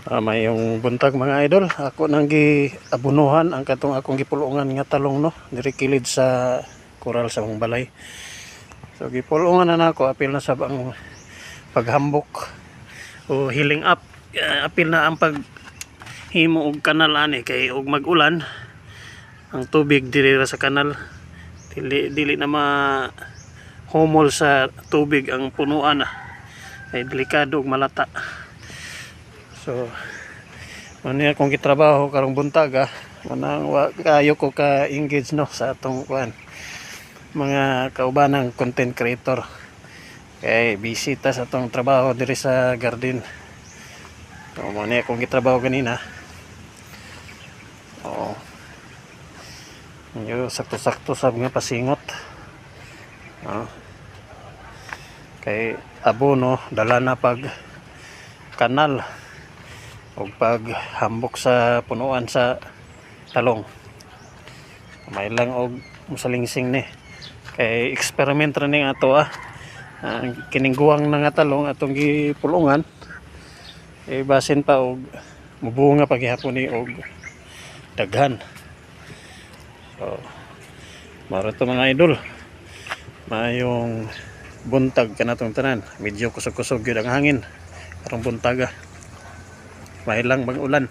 Mayong buntag mga idol, ako nang giabunuhan ang katong akong gipulungan nga talong no, diri kilid sa koral sa mong balay. So gipulungan na nako, apil na sa ang paghambok o healing up. Apil na ang paghimo og kanal ani kay og mag-ulan ang tubig diri sa kanal. Dili na humol sa tubig ang punuan ay delikado og malata. So ano akong gitrabaho karong buntag manang kayo ko ka engage no sa atong mga kaubanang content creator kay bisita sa atong trabaho diri sa garden. So mo ni akong gitrabaho ganina. Yo sakto-sakto sab nga pasingot. Kay abono dala na pag kanal o paghambok sa punuan sa talong. May lang og musalingsing ni kay experiment ra ning ato kining guwang na nga talong atong gipulungan basin pa og mubunga paghihapon ni og daghan. So maro to mga idol, mayong buntag kanatong tanan, medyo kusog-kusog gyud ang hangin karong buntaga. May lang mag-ulan.